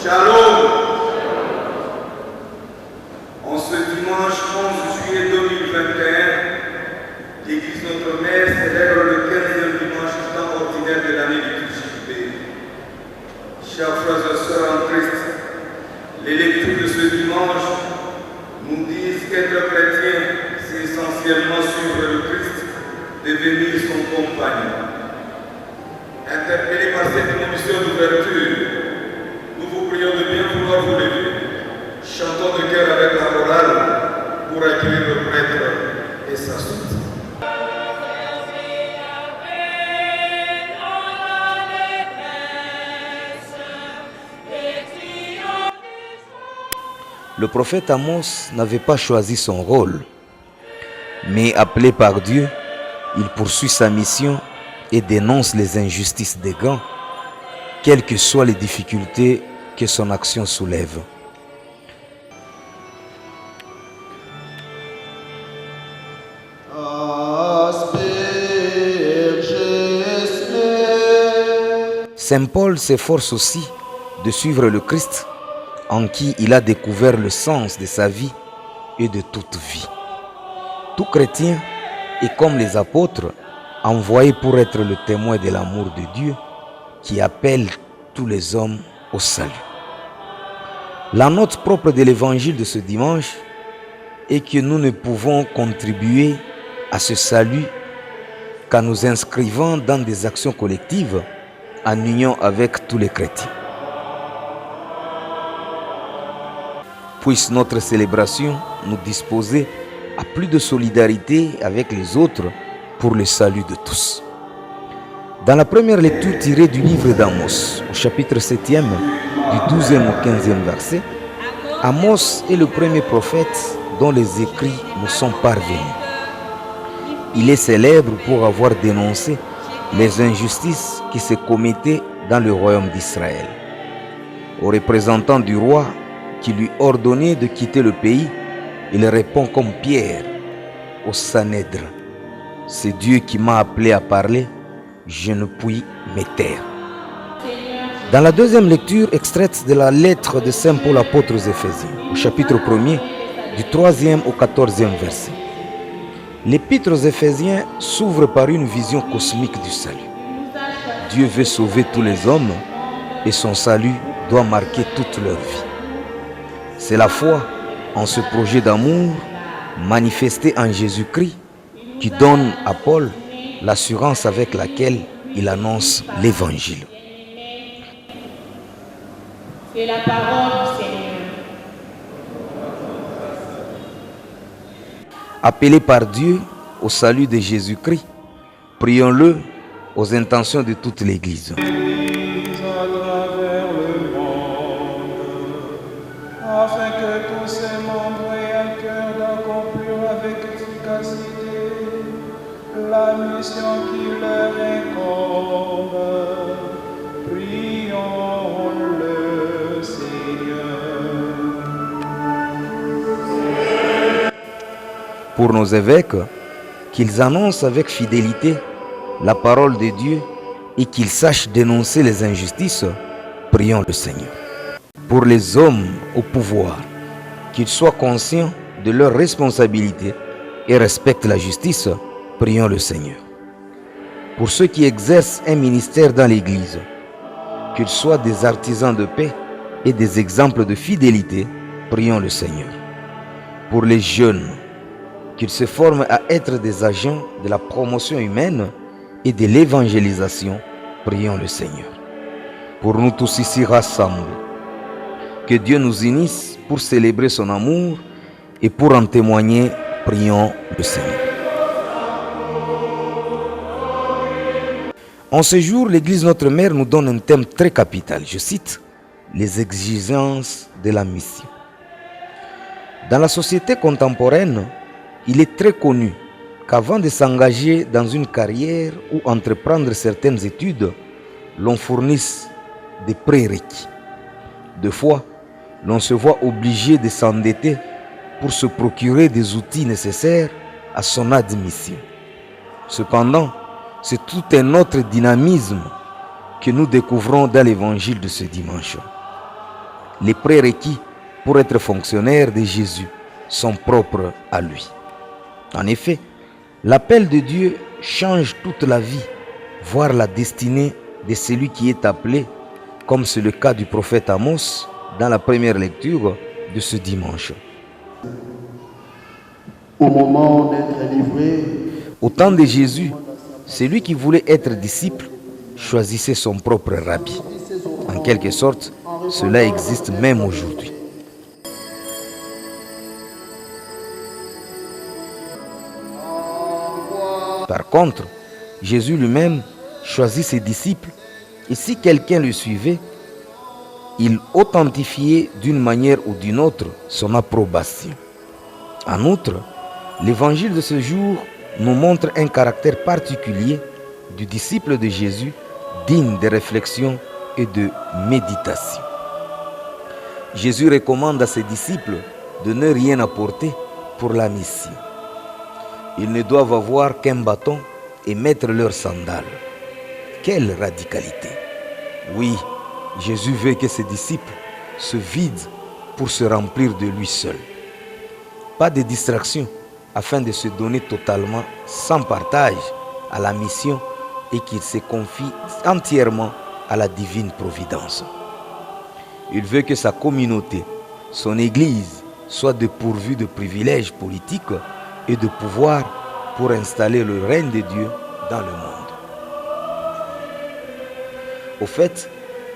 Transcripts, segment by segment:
Shalom. En ce dimanche 11 juillet 2021, l'Église Notre-Mère célèbre le 15e dimanche du temps ordinaire de l'année liturgique. Chers frères et sœurs en Christ, les lectures de ce dimanche nous disent qu'être chrétien, c'est essentiellement suivre le Christ, devenir son compagnon. Interpellés par cette mission d'ouverture, nous vous prions de bien vouloir vous lever. Chantons de cœur avec la chorale pour accueillir le prêtre et sa suite. Le prophète Amos n'avait pas choisi son rôle, mais appelé par Dieu, il poursuit sa mission et dénonce les injustices des grands, quelles que soient les difficultés que son action soulève. Saint Paul s'efforce aussi de suivre le Christ, en qui il a découvert le sens de sa vie et de toute vie. Tout chrétien est comme les apôtres, envoyé pour être le témoin de l'amour de Dieu qui appelle tous les hommes au salut. La note propre de l'évangile de ce dimanche est que nous ne pouvons contribuer à ce salut qu'en nous inscrivant dans des actions collectives en union avec tous les chrétiens. Puisse notre célébration nous disposer à plus de solidarité avec les autres pour le salut de tous. Dans la première lecture tirée du livre d'Amos, au chapitre 7e, du 12e au 15e verset, Amos est le premier prophète dont les écrits nous sont parvenus. Il est célèbre pour avoir dénoncé les injustices qui se commettaient dans le royaume d'Israël. Aux représentants du roi qui lui ordonnait de quitter le pays, il répond comme Pierre au Sanhédrin: c'est Dieu qui m'a appelé à parler, je ne puis me taire. Dans la deuxième lecture extraite de la lettre de Saint Paul apôtre aux Éphésiens, au chapitre 1er, du 3e au 14e verset, l'épître aux Éphésiens s'ouvre par une vision cosmique du salut. Dieu veut sauver tous les hommes et son salut doit marquer toute leur vie. C'est la foi en ce projet d'amour manifesté en Jésus-Christ qui donne à Paul l'assurance avec laquelle il annonce l'évangile. C'est la parole du Seigneur. Appelé par Dieu au salut de Jésus-Christ, prions-le aux intentions de toute l'Église. Afin que tous ses membres aient un cœur d'accomplir avec efficacité la mission qui leur incombe. Prions le Seigneur. Pour nos évêques, qu'ils annoncent avec fidélité la parole de Dieu et qu'ils sachent dénoncer les injustices, prions le Seigneur. Pour les hommes au pouvoir, qu'ils soient conscients de leurs responsabilités et respectent la justice, prions le Seigneur. Pour ceux qui exercent un ministère dans l'Église, qu'ils soient des artisans de paix et des exemples de fidélité, prions le Seigneur. Pour les jeunes, qu'ils se forment à être des agents de la promotion humaine et de l'évangélisation, prions le Seigneur. Pour nous tous ici rassemblés, que Dieu nous unisse pour célébrer son amour et pour en témoigner, prions le Seigneur. En ce jour, l'Église Notre Mère nous donne un thème très capital. Je cite: les exigences de la mission. Dans la société contemporaine, il est très connu qu'avant de s'engager dans une carrière ou entreprendre certaines études, l'on fournisse des prérequis. Deux fois, l'on se voit obligé de s'endetter pour se procurer des outils nécessaires à son admission. Cependant, c'est tout un autre dynamisme que nous découvrons dans l'évangile de ce dimanche. les prérequis pour être fonctionnaire de Jésus sont propres à lui. En effet, l'appel de Dieu change toute la vie, voire la destinée de celui qui est appelé, comme c'est le cas du prophète Amos dans la première lecture de ce dimanche. Au moment d'être livré, Au temps de Jésus, celui qui voulait être disciple choisissait son propre rabbi. En quelque sorte, cela existe même aujourd'hui. Par contre, Jésus lui-même choisit ses disciples et si quelqu'un le suivait, il authentifiait d'une manière ou d'une autre son approbation. En outre, l'évangile de ce jour nous montre un caractère particulier du disciple de Jésus, digne de réflexion et de méditation. Jésus recommande à ses disciples de ne rien apporter pour la mission. Ils ne doivent avoir qu'un bâton et mettre leurs sandales. Quelle radicalité! Oui, Jésus veut que ses disciples se vident pour se remplir de lui seul. Pas de distraction afin de se donner totalement sans partage à la mission et qu'ils se confient entièrement à la divine providence. Il veut que sa communauté, son Église, soit dépourvue de privilèges politiques et de pouvoir pour installer le règne de Dieu dans le monde. Au fait,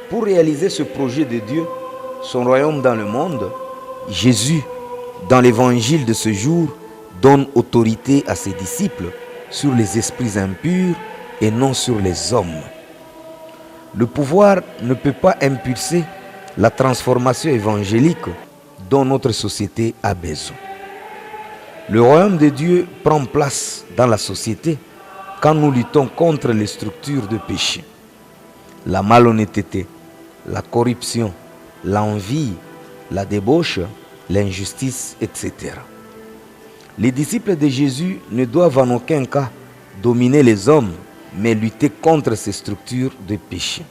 pour réaliser ce projet de Dieu, son royaume dans le monde, Jésus, dans l'évangile de ce jour, donne autorité à ses disciples sur les esprits impurs et non sur les hommes. Le pouvoir ne peut pas impulser la transformation évangélique dont notre société a besoin. Le royaume de Dieu prend place dans la société quand nous luttons contre les structures de péché. La malhonnêteté, la corruption, l'envie, la débauche, l'injustice, etc. Les disciples de Jésus ne doivent en aucun cas dominer les hommes, mais lutter contre ces structures de péché.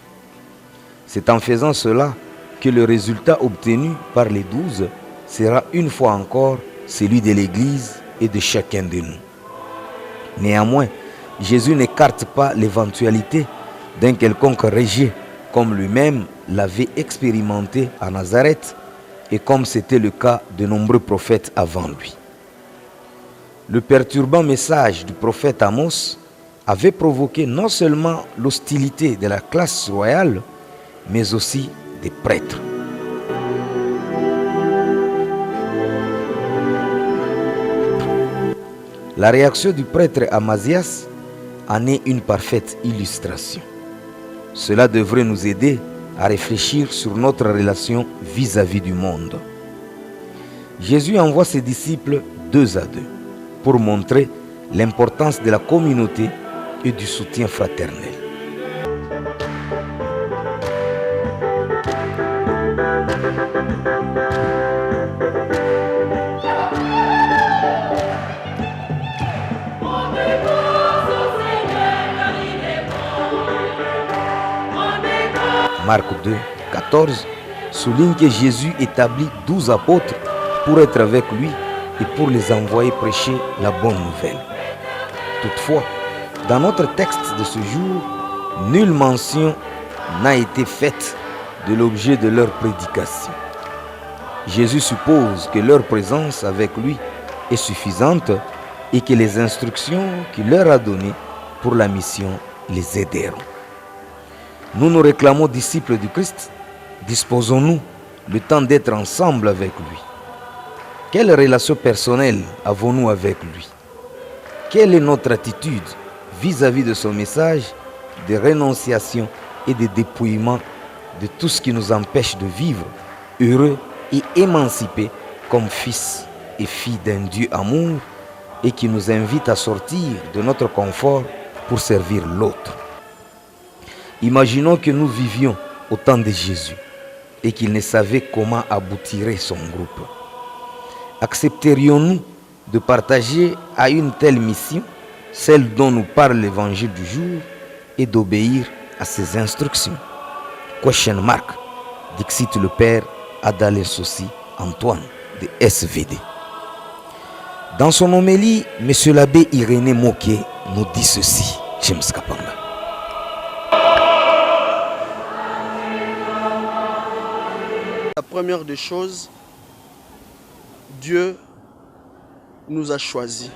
C'est en faisant cela que le résultat obtenu par les 12 sera une fois encore celui de l'Église et de chacun de nous. Néanmoins, Jésus n'écarte pas l'éventualité d'un quelconque rejet, comme lui-même l'avait expérimenté à Nazareth et comme c'était le cas de nombreux prophètes avant lui. Le perturbant message du prophète Amos avait provoqué non seulement l'hostilité de la classe royale, mais aussi des prêtres. La réaction du prêtre Amazias en est une parfaite illustration. Cela devrait nous aider à réfléchir sur notre relation vis-à-vis du monde. Jésus envoie ses disciples 2 à 2 pour montrer l'importance de la communauté et du soutien fraternel. Marc 2, 14 souligne que Jésus établit 12 apôtres pour être avec lui et pour les envoyer prêcher la bonne nouvelle. Toutefois, dans notre texte de ce jour, nulle mention n'a été faite de l'objet de leur prédication. Jésus suppose que leur présence avec lui est suffisante et que les instructions qu'il leur a données pour la mission les aideront. Nous nous réclamons disciples du Christ. Disposons-nous le temps d'être ensemble avec lui. Quelle relation personnelle avons-nous avec lui? Quelle est notre attitude vis-à-vis de son message de rénonciation et de dépouillement de tout ce qui nous empêche de vivre heureux et émancipés comme fils et filles d'un Dieu amour et qui nous invite à sortir de notre confort pour servir l'autre? Imaginons que nous vivions au temps de Jésus et qu'il ne savait comment aboutirait son groupe. Accepterions-nous de partager à une telle mission, celle dont nous parle l'évangile du jour, et d'obéir à ses instructions? Question mark, dixit le Père Adalès Sossi Antoine de SVD. Dans son homélie, M. l'abbé Irénée Moké nous dit ceci. James Kapanga. La première des choses, Dieu nous a choisis,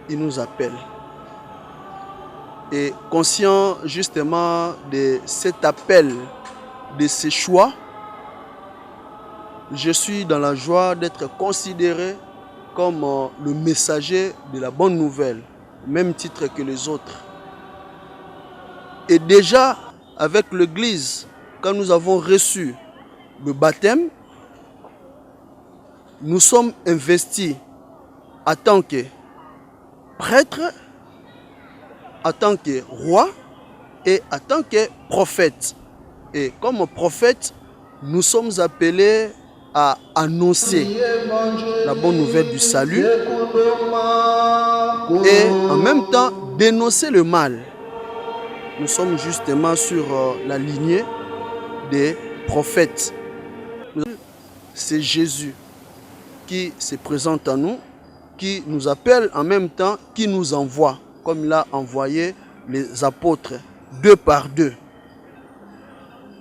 il nous appelle. Et conscient justement de cet appel, de ces choix, je suis dans la joie d'être considéré comme le messager de la bonne nouvelle, au même titre que les autres. Et déjà, avec l'Église, quand nous avons reçu le baptême, nous sommes investis en tant que prêtre, en tant que roi et en tant que prophète. Et comme prophète, nous sommes appelés à annoncer la bonne nouvelle du salut et en même temps dénoncer le mal. Nous sommes justement sur la lignée des prophètes. C'est Jésus qui se présente à nous, qui nous appelle en même temps, qui nous envoie, comme il a envoyé les apôtres, 2 par 2,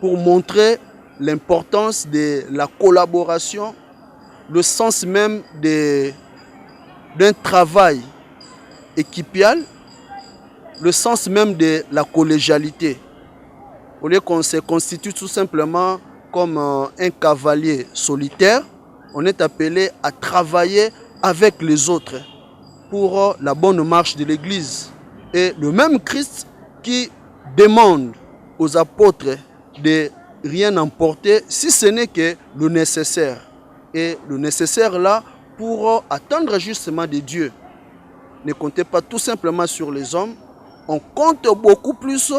pour montrer l'importance de la collaboration, le sens même d'un travail équipial, le sens même de la collégialité. Au lieu qu'on se constitue tout simplement comme un cavalier solitaire, on est appelé à travailler avec les autres pour la bonne marche de l'Église. Et le même Christ qui demande aux apôtres de rien emporter si ce n'est que le nécessaire. Et le nécessaire là pour attendre justement de Dieu. Ne comptez pas tout simplement sur les hommes, on compte beaucoup plus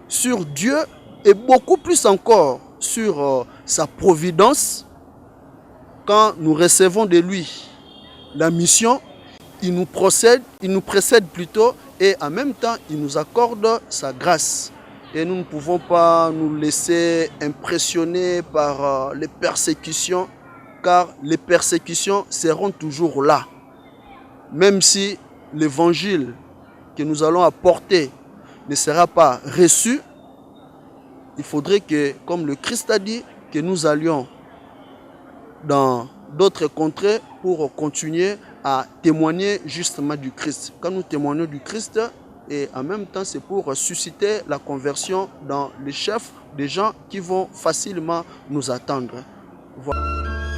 sur Dieu et beaucoup plus encore sur sa providence. Quand nous recevons de lui la mission, il nous précède plutôt et en même temps il nous accorde sa grâce. Et nous ne pouvons pas nous laisser impressionner par les persécutions, car les persécutions seront toujours là. Même si l'évangile que nous allons apporter ne sera pas reçu, il faudrait que, comme le Christ a dit, que nous allions dans d'autres contrées pour continuer à témoigner justement du Christ. Quand nous témoignons du Christ, et en même temps c'est pour susciter la conversion dans les chefs des gens qui vont facilement nous attendre. Voilà.